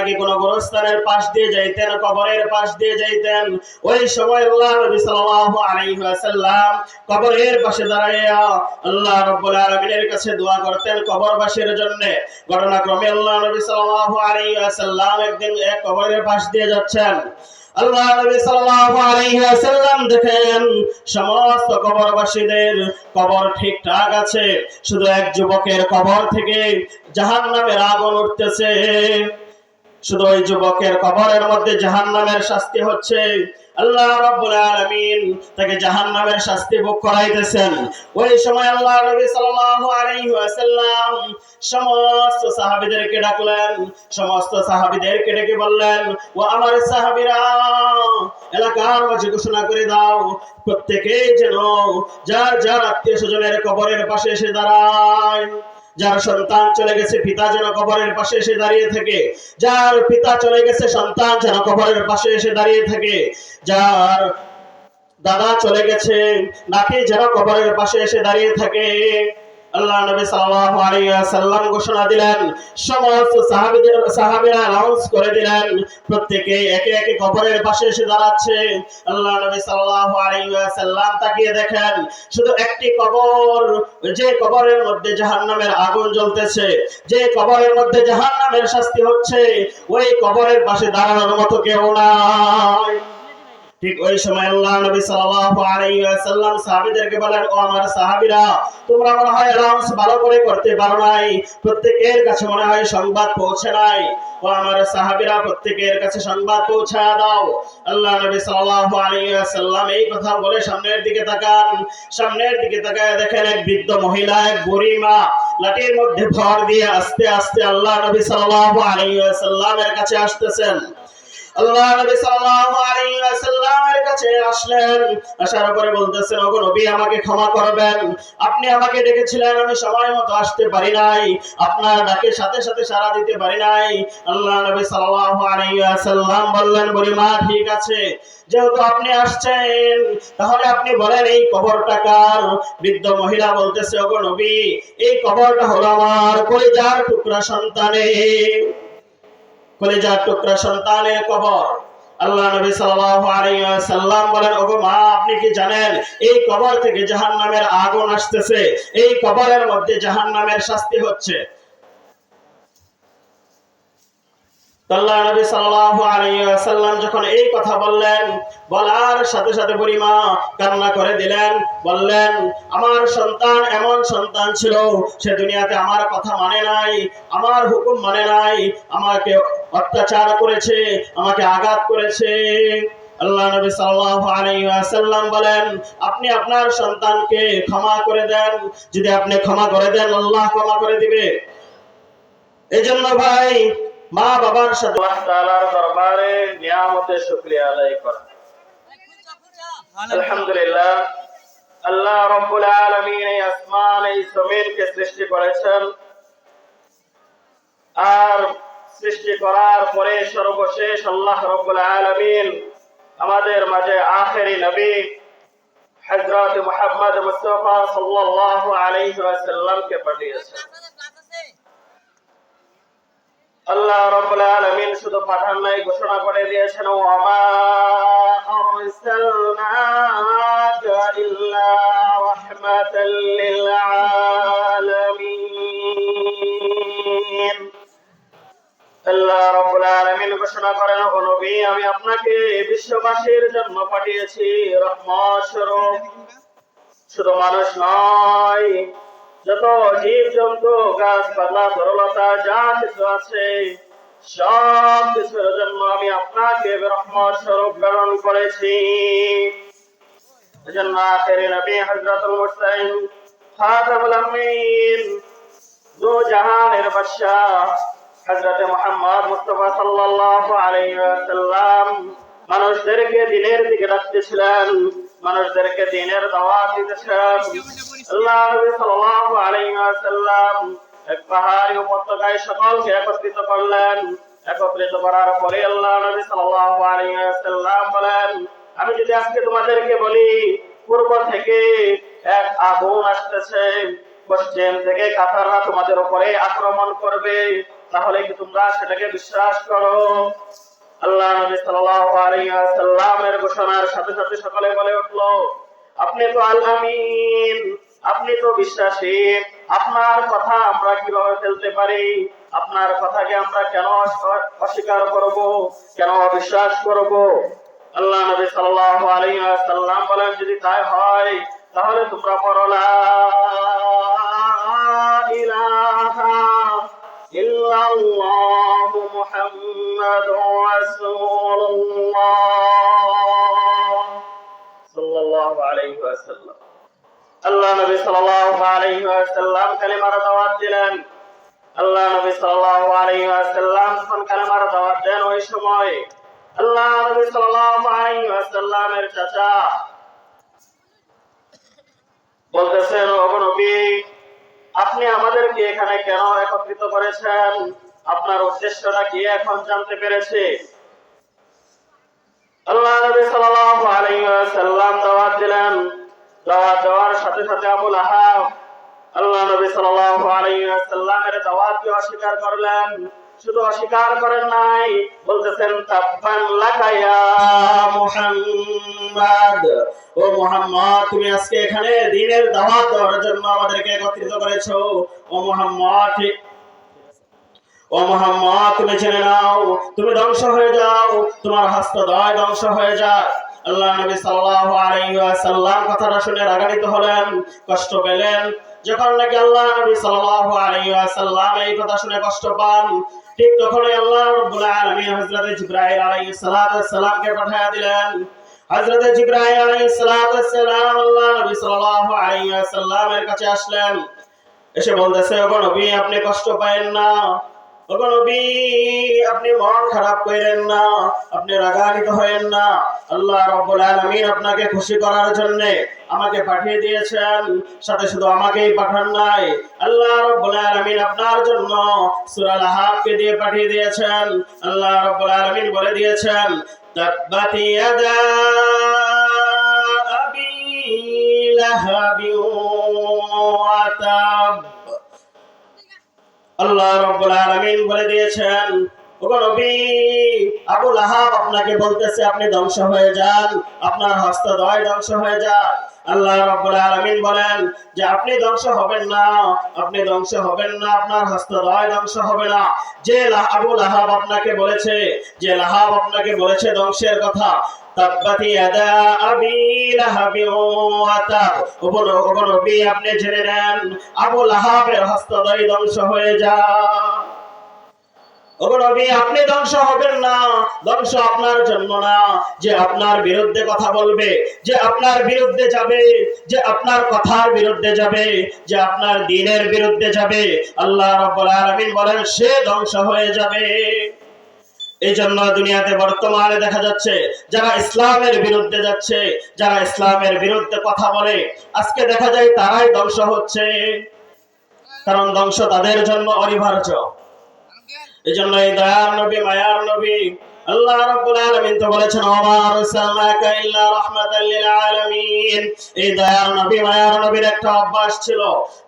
নাকি কোনো গোরস্থানের পাশ দিয়ে যাইতেন, কবরের পাশ দিয়ে যাইতেন, ওই সময় আল্লাহ নবী সাল্লাল্লাহু আলাইহি ওয়াসাল্লাম কবরের পাশে দাঁড়াইয়া আল্লাহ রাব্বুল আলামিনের কাছে দোয়া করতেন কবরবাসীর জন্য। ঘটনাক্রমে আল্লাহ নবী সাল্লাল্লাহু আলাইহি ওয়াসাল্লাম একদিন এক কবরের পাশ দিয়ে যাচ্ছেন। আল্লাহ নবী সাল্লাল্লাহু আলাইহি ওয়াসাল্লাম দেখেন সমস্ত কবরবাসীদের কবর ঠিকঠাক আছে, শুধু এক যুবকের কবর থেকে জাহান্নামের আগুন উঠতেছে। শুধু ওই যুবকের কবরের মধ্যে জাহান্নামের শাস্তি হচ্ছে। আল্লাহ রাব্বুল আলামিন তাকে জাহান্নামের শাস্তি ভোগ করাইতেছেন। ওই সময় আল্লাহ নবী সাল্লাল্লাহু আলাইহি ওয়াসাল্লাম সমস্ত সাহাবীদেরকে ডাকলেন, সমস্ত সাহাবীদেরকে ডেকে বললেন, ও আমার সাহাবীরা, এলাকার মাঝে ঘোষণা করে দাও প্রত্যেকেই যেন যার যার আত্মীয় স্বজনের কবরের পাশে এসে দাঁড়ায়। যার সন্তান চলে গেছে পিতা যেন কবরের পাশে এসে দাঁড়িয়ে থাকে, যার পিতা চলে গেছে সন্তান যেন কবরের পাশে এসে দাঁড়িয়ে থাকে, যার দাদা চলে গেছে নাতি যেন কবরের পাশে এসে দাঁড়িয়ে থাকে। আল্লাহ নবী সাল্লাল্লাহু আলাইহি ওয়াসাল্লাম ঘোষণা দিলেন, সমস্ত সাহাবীরা অ্যানাউন্স করে দিলেন, প্রত্যেকে একে একে কবরের পাশে এসে দাঁড়াচ্ছে। আল্লাহ নবী সাল্লাল্লাহু আলাইহি ওয়াসাল্লাম তাকিয়ে দেখেন শুধু একটি কবর, যে কবরের মধ্যে জাহান্নামের আগুন জ্বলতেছে, যে কবরের মধ্যে জাহান্নামের শাস্তি হচ্ছে, ওই কবরের পাশে দাঁড়ানোর মতো কেউ নাই। ঠিক ওই সময় আল্লাহ নবী সাল্লাল্লাহু আলাইহি ওয়াসাল্লাম সাহাবীদেরকে বলেন, ও আমার সাহাবীরা, তোমরা মনে হয় অ্যানাউন্স ভালো করে করতে পারো নাই, প্রত্যেকের কাছে মনে হয় সংবাদ পৌঁছে নাই। ও আমার সাহাবীরা, প্রত্যেকের কাছে সংবাদ পৌঁছায় দাও। আল্লাহ নবী সাল্লাল্লাহু আলাইহি ওয়াসাল্লাম এই কথা বলে সামনের দিকে তাকান। সামনের দিকে তাকায় দেখেন এক বৃদ্ধ মহিলা, এক বুড়ি মা লাঠির মধ্যে ভর দিয়ে আস্তে আস্তে আল্লাহ নবী সাল্লাল্লাহু আলাইহি ওয়াসাল্লামের কাছে আসতেছেন। আল্লাহ নবী সাল্লাল্লাহু আলাইহি ওয়াসাল্লামের কাছে আসলেন, আসার পরে বলতেছেন, ওগো নবী, আমাকে ক্ষমা করবেন, আপনি আমাকে ডেকেছিলেন, আমি সময় মতো আসতে পারি নাই, আপনার ডাকে সাথে সাথে সাড়া দিতে পারি নাই। আল্লাহ নবী সাল্লাল্লাহু আলাইহি ওয়াসাল্লাম বললেন, বুড়িমা, ঠিক আছে, যেহেতু আপনি আসছেন তাহলে আপনি বলেন এই কবরটা কার? বৃদ্ধ মহিলা বলতেছে, ওগো নবী, এই কবরটা হলো আমার কলিজার টুকরা সন্তানের, কলিজার টুকরা সন্তানের কবর। আল্লাহ নবী সাল্লাল্লাহু আলাইহি ওয়াসাল্লাম বলেন, ওগো মা, আপনি কি জানেন এই কবর থেকে জাহান্নামের আগুন আসতেছে, এই কবরের মধ্যে জাহান্নামের শাস্তি হচ্ছে। আল্লাহ নবী সাল্লাল্লাহু আলাইহি ওয়াসাল্লাম যখন এই কথা বললেন, বলার সাথে সাথে বুড়িমা কান্না করে দিলেন, বললেন, আমার সন্তান এমন সন্তান ছিল, সে দুনিয়াতে আমার কথা মানে নাই, আমার হুকুম মানে নাই, আমাকে অত্যাচার করেছে, আমাকে আঘাত করেছে। আল্লাহ নবী সাল্লাল্লাহু আলাইহি ওয়াসাল্লাম বলেন, আপনি আপনার সন্তানকে ক্ষমা করে দেন, যদি আপনি ক্ষমা করে দেন আল্লাহ ক্ষমা করে দিবে। এজন্য ভাই, মা বাবার সাথে আল্লাহ তাআলার দরবারে নিয়ামতের শুকরিয়া আদায় করা। আলহামদুলিল্লাহ, আল্লাহ রাব্বুল আলামিন এই আসমান এই জমিনকে সৃষ্টি করেছেন, আর সৃষ্টি করার পরে সর্বশেষ আল্লাহ রাব্বুল আলামিন আমাদের মাঝে আখেরি নবী হযরত মুহাম্মদ মুস্তাফা সাল্লাল্লাহু আলাইহি ওয়াসাল্লামকে পাঠিয়েছেন। আল্লাহ রাব্বুল আলামিন শুধু পাঠান নাই, ঘোষণা করে দিয়েছেন, ওয়া মা আরসালনাকা ইল্লা রাহমাতাল লিল আলামিন। আল্লাহ রাব্বুল আলামিন ঘোষণা করেন, ও নবী, আমি আপনাকে বিশ্ববাসীর জন্য পাঠিয়েছি রহমত স্বরূপ। শুধু মানুষ নয়, যত জীব জন্তু গাছপালা তরলতা যা কিছু আছে সব কিছুর জন্য আমি আপনাকে রহমত স্বরূপ প্রেরণ করেছি। এজন্য আখেরি নবী হযরতুল মুরসালিন খাতামুল আম্বিয়ান দু জাহানের বাদশা হযরত মুহাম্মদ মুস্তাফা সাল্লাল্লাহু আলাইহি ওয়াসাল্লাম মানুষদেরকে দ্বীনের দিকে ডাকতেছিলেন, মানুষদেরকে দ্বীনের দাওয়াত দিতেছিলেন। আল্লাহ নবী সাল্লাল্লাহু আলাইহি ওয়াসাল্লাম এক পাহাড়ি উপত্যকায় সকলকে একত্রিত করলেন। একত্রিত করার পরে আল্লাহ নবী সাল্লাল্লাহু আলাইহি ওয়াসাল্লাম বলেন, আমি যদি আজকে তোমাদেরকে বলি পূর্ব থেকে এক আগুন আসতেছে, পশ্চিম থেকে কাফেররা তোমাদের উপরে আক্রমণ করবে, তাহলে কি তোমরা সেটাকে বিশ্বাস করো? আল্লাহ নবী সাল্লাল্লাহু আলাইহি ওয়াসাল্লামের ঘোষণার সাথে সাথে সকলে বলে উঠলো, আপনি তো আল আমিন, আপনি তো বিশ্বাসী, আপনার কথা আমরা কিভাবে ফেলতে পারি? আপনার কথাকে আমরা কেন অস্বীকার করব, কেন অবিশ্বাস করব? আল্লাহ নবী সাল্লাল্লাহু আলাইহি ওয়াসাল্লাম বলেন, যদি তাই হয় তাহলে তোমরা পড়ো লা ইলাহা ইল্লাল্লাহু মুহাম্মাদুর রাসূলুল্লাহ সাল্লাল্লাহু আলাইহি ওয়াসাল্লাম। আল্লাহ নবী সাল্লাল্লাহু আলাইহি ওয়াসাল্লাম কালিমার দাওয়াত দিলেন। আল্লাহ নবী সাল্লাল্লাহু আলাইহি ওয়াসাল্লাম যখন কালিমার দাওয়াত দেন, ওই সময় আল্লাহ নবী সাল্লাল্লাহু আলাইহি ওয়াসাল্লামের চাচা বলতেছেন, ওগো নবী, আপনি আমাদেরকে এখানে কেন একত্রিত করেছেন? আপনার উদ্দেশ্যটা কি এখন জানতে পেরেছি। আল্লাহ নবী সাল্লাল্লাহু আলাইহি ওয়াসাল্লাম দাওয়াত দিলেন। দাওয়াত দেওয়ার সাথে সাথে আবু লাহাব আল্লাহ নবী সাল্লাল্লাহু আলাইহি ওয়াসাল্লামের দাওয়াতকে অস্বীকার করলেন। শুধু অস্বীকার করেন নাই, বলতেছেন, তাব্বান লাকা ইয়া মুহাম্মাদ, ও মুহাম্মদ, তুমি আজকে এখানে দ্বীনের দাওয়াত দেওয়ার জন্য আমাদেরকে একত্রিত করেছো। ও মুহাম্মদ, ও মুহাম্মদ, তুমি জেনে নাও, তুমি ধ্বংস হয়ে যাও, তোমার হস্তদ্বয় ধ্বংস হয়ে যায়। আল্লাহ নবী সাল্লাল্লাহু আলাইহি ওয়াসাল্লাম কথাটা শুনে রাগান্বিত হলেন, কষ্ট পেলেন। যখন নাকি আল্লাহ নবী সাল্লাল্লাহু আলাইহি ওয়াসাল্লাম এই কথা শুনে কষ্ট পান, ঠিক তখনই আল্লাহ রাব্বুল আলামিন হযরত জিবরাইল আলাইহিস সালামকে পাঠিয়ে দিলেন। হযরত জিবরাইল আলাইহিস সালাম আল্লাহ নবী সাল্লাল্লাহু আলাইহি ওয়াসাল্লামের কাছে আসলেন। এসে বলতেছে, ওগো নবী, আপনি কষ্ট পায়েন না, ওগো নবী, আপনি মন খারাপ করেন না, আপনি রাগান্বিত হয়েন না। আল্লাহ রাব্বুল আলামিন আপনাকে খুশি করার জন্য আমাকে পাঠিয়ে দিয়েছেন। সাথে শুধু আমাকেই পাঠান নাই, আল্লাহ রাব্বুল আলামিন আপনার জন্য সূরা লাহাবকে দিয়ে পাঠিয়ে দিয়েছেন। আল্লাহ রাব্বুল আলামিন বলে দিয়েছেন, তাব্বাত ইয়াদা আবি লাহাবি ওয়া তাব। আল্লাহ রাব্বুল আলামিন বলে দিয়েছেন, ওগো নবী, আবু লাহাব আপনাকে বলতেছে আপনি ধ্বংস হয়ে যান, আপনার হস্তদ্বয় ধ্বংস হয়ে যান। আল্লাহ রাব্বুল আলামিন বলেন যে আপনি ধ্বংস হবেন না, আপনি ধ্বংস হবেন না, আপনার হস্তদ্বয় ধ্বংস হবে না। যে আবু লাহাব আপনাকে বলেছে, যে লাহাব আপনাকে বলেছে ধ্বংসের কথা, তাব্বাত ইয়াদা আবি লাহাবি ওয়া তাব, ওগো নবী, আপনি জেনে নেন আবু লাহাবের হস্তদ্বয় ধ্বংস হয়ে যায়। ওগো নবী, আপনি ধ্বংস হবেন না, ধ্বংস আপনার জন্য না। যে আপনার বিরুদ্ধে কথা বলবে, যে আপনার বিরুদ্ধে যাবে, যে আপনার কথার বিরুদ্ধে যাবে, যে আপনার দ্বীনের বিরুদ্ধে যাবে, আল্লাহ রাব্বুল আলামিন বলেন সে ধ্বংস হয়ে যাবে। এই জন্য দুনিয়াতে বর্তমানে দেখা যাচ্ছে যারা ইসলামের বিরুদ্ধে যাচ্ছে, যারা ইসলামের বিরুদ্ধে কথা বলে, আজকে দেখা যায় তারাই ধ্বংস হচ্ছে, কারণ ধ্বংস তাদের জন্য অনিবার্য। এই জন্য এই দয়ার নবী, মায়ার নবী আল্লাহ রাব্বুল আলামিন তো বলেছেন, ওয়া আরসালনাকা ইল্লা রাহমাতাল লিল আলামিন। এই দয়ার নবী, মায়ার নবীর একটা অভ্যাস ছিল,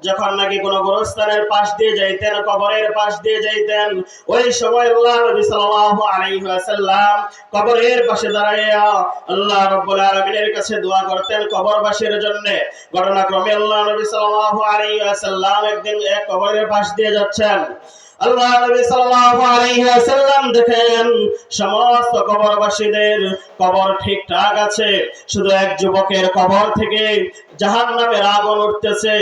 যখন নাকি কোনো গোরস্থানের পাশ দিয়ে যাইতেন, কবরের পাশ দিয়ে যাইতেন, ওই সময় আল্লাহ নবী সাল্লাল্লাহু আলাইহি ওয়াসাল্লাম কবরের পাশে দাঁড়াইয়া আল্লাহ রাব্বুল আলামিনের কাছে দোয়া করতেন কবরবাসীর জন্য। ঘটনাক্রমে আল্লাহ নবী সাল্লাল্লাহু আলাইহি ওয়াসাল্লাম একদিন এক কবরের পাশ দিয়ে যাচ্ছেন। আল্লাহ নবী সাল্লাল্লাহু আলাইহি ওয়াসাল্লাম দেখেন সমস্ত কবরবাসীদের কবর ঠিকঠাক আছে, শুধু এক যুবকের কবর থেকে জাহান্নামের আগুন উঠতেছে।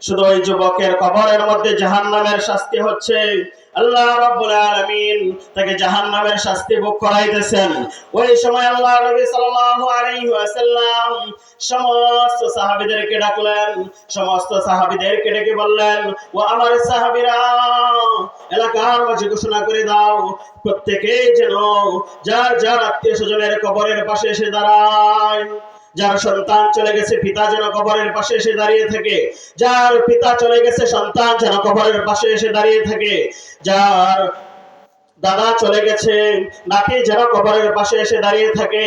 শুধু ওই যুবকের কবরের মধ্যে জাহান্নামের শাস্তি হচ্ছে। আল্লাহ রাব্বুল আলামিন তাকে জাহান্নামের শাস্তি ভোগ করাইতেছেন। ওই সময় আল্লাহ নবী সাল্লাল্লাহু আলাইহি ওয়াসাল্লাম সমস্ত সাহাবীদেরকে ডাকলেন, সমস্ত সাহাবীদেরকে ডেকে বললেন, ও আমার সাহাবীরা, এলাকার মাঝে ঘোষণা করে দাও, প্রত্যেকে যেন যার যার আত্মীয় স্বজনের কবরের পাশে এসে দাঁড়ায়। যার সন্তান চলে গেছে পিতা যেন কবরের পাশে এসে দাঁড়িয়ে থাকে, যার পিতা চলে গেছে সন্তান যেন কবরের পাশে এসে দাঁড়িয়ে থাকে, যার দাদা চলে গেছে নাতি যেন কবরের পাশে এসে দাঁড়িয়ে থাকে।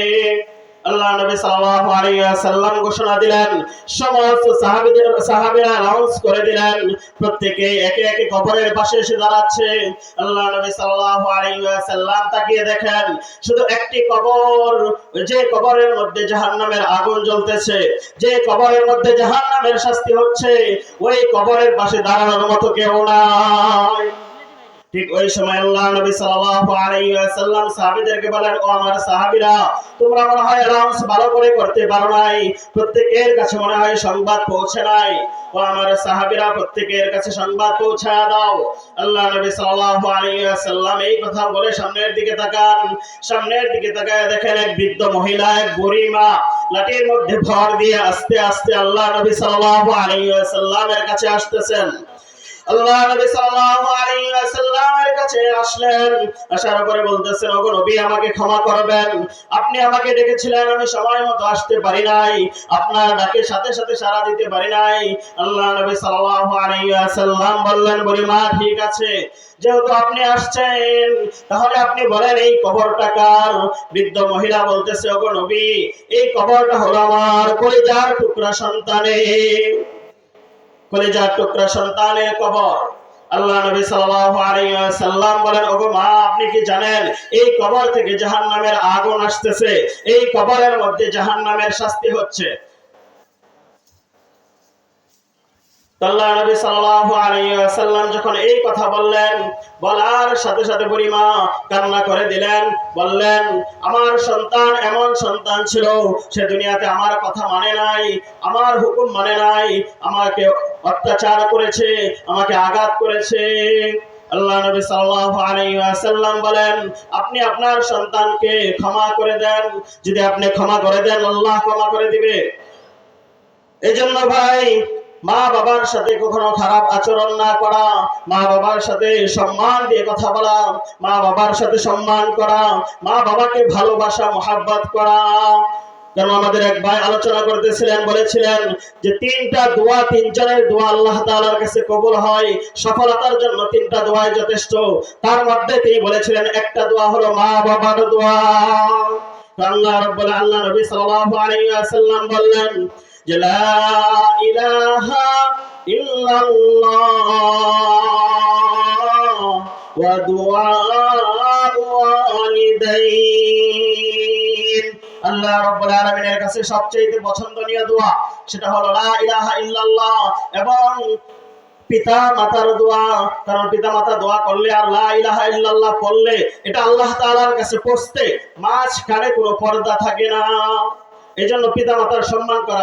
আল্লাহ নবী সাল্লাল্লাহু আলাইহি ওয়াসাল্লাম ঘোষণা দিলেন, সমস্ত সাহাবীরা অ্যানাউন্স করে দিলেন, প্রত্যেকে একে একে কবরের পাশে এসে দাঁড়াচ্ছে। আল্লাহ নবী সাল্লাল্লাহু আলাইহি ওয়াসাল্লাম তাকিয়ে দেখেন শুধু একটি কবর, যে কবরের মধ্যে জাহান্নামের আগুন জ্বলতেছে, যে কবরের মধ্যে জাহান্নামের শাস্তি হচ্ছে, ওই কবরের পাশে দাঁড়ানোর মতো কেউ নাই। ঠিক ওই সময় আল্লাহ নবী সাল্লাল্লাহু আলাইহি ওয়াসাল্লাম সাহাবীদেরকে বলেন, ও আমার সাহাবীরা, তোমরা মনে হয় অ্যানাউন্স ভালো করে করতে পারো নাই, প্রত্যেকের কাছে মনে হয় সংবাদ পৌঁছে নাই। ও আমার সাহাবীরা, প্রত্যেকের কাছে সংবাদ পৌঁছায় দাও। আল্লাহ নবী সাল্লাল্লাহু আলাইহি ওয়াসাল্লাম এই কথা বলে সামনের দিকে তাকান। সামনের দিকে তাকায় দেখেন এক বৃদ্ধ মহিলা, এক বুড়ি মা লাঠির মধ্যে ভর দিয়ে আস্তে আস্তে আল্লাহ নবী সাল্লাল্লাহু আলাইহি ওয়াসাল্লামের কাছে আসতেছেন। আল্লাহ নবী সাল্লাল্লাহু আলাইহি ওয়াসাল্লামের কাছে আসলেন, আসার পরে বলতেছেন, ওগো নবী, আমাকে ক্ষমা করবেন, আপনি আমাকে ডেকেছিলেন, আমি সময় মতো আসতে পারি নাই, আপনার ডাকে সাথে সাথে সাড়া দিতে পারি নাই। আল্লাহ নবী সাল্লাল্লাহু আলাইহি ওয়াসাল্লাম বললেন, বুড়িমা, ঠিক আছে, যেহেতু আপনি আসছেন তাহলে আপনি বলেন এই কবরটা কার? বৃদ্ধ মহিলা বলতেছে, ওগো নবী, এই কবরটা হলো আমার কলিজার টুকরা সন্তানের, কলিজার টুকরা সন্তানের কবর। আল্লাহ নবী সাল্লাল্লাহু আলাইহি ওয়াসাল্লাম বলেন, ওগো মা, আপনি কি জানেন এই কবর থেকে জাহান্নামের আগুন আসতেছে, এই কবরের মধ্যে জাহান্নামের শাস্তি হচ্ছে। আল্লাহ নবী সাল্লাল্লাহু আলাইহি ওয়াসাল্লাম যখন এই কথা বললেন, বলার সাথে সাথে বুড়িমা কান্না করে দিলেন, বললেন, আমার সন্তান এমন সন্তান ছিল, সে দুনিয়াতে আমার কথা মানে নাই, আমার হুকুম মানে নাই, আমাকে অত্যাচার করেছে, আমাকে আঘাত করেছে। আল্লাহ নবী সাল্লাল্লাহু আলাইহি ওয়াসাল্লাম বলেন, আপনি আপনার সন্তানকে ক্ষমা করে দেন, যদি আপনি ক্ষমা করে দেন আল্লাহ ক্ষমা করে দিবে। এজন্য ভাই, মা বাবার সাথে কখনো খারাপ আচরণ না করা, মা বাবার সাথে সম্মান দিয়ে কথা বলা, মা বাবার সাথে সম্মান করা, মা বাবাকে ভালোবাসা মহাব্বত করা। কেন আমাদের এক ভাই আলোচনা করতেছিলেন, বলেছিলেন যে তিনটা দোয়া, তিনজনের দোয়া আল্লাহ তাআলার কাছে কবুল হয়, সফলতার জন্য তিনটা দোয়াই যথেষ্ট। তার মধ্যে তিনি বলেছিলেন একটা দোয়া হলো মা বাবার দোয়া। আল্লাহ নবী সাল্লাল্লাহু আলাইহি ওয়াসাল্লাম বললেন যে লা ইলাহা ইল্লাল্লাহ ওয়া দুআউ ওয়ালিদাইন। আল্লাহ রাব্বুল আলামিনের কাছে সবচেয়ে পছন্দনীয় দোয়া সেটা হলো লা ইলাহা ইল্লাল্লাহ এবং পিতা মাতার দোয়া। কারণ পিতা মাতা দোয়া করলে আর লা ইলাহা ইল্লাল্লাহ পড়লে এটা আল্লাহ তাআলার কাছে পৌঁছতে মাঝখানে কোনো পর্দা থাকে না। এজন্য পিতা মাতার সম্মান করা।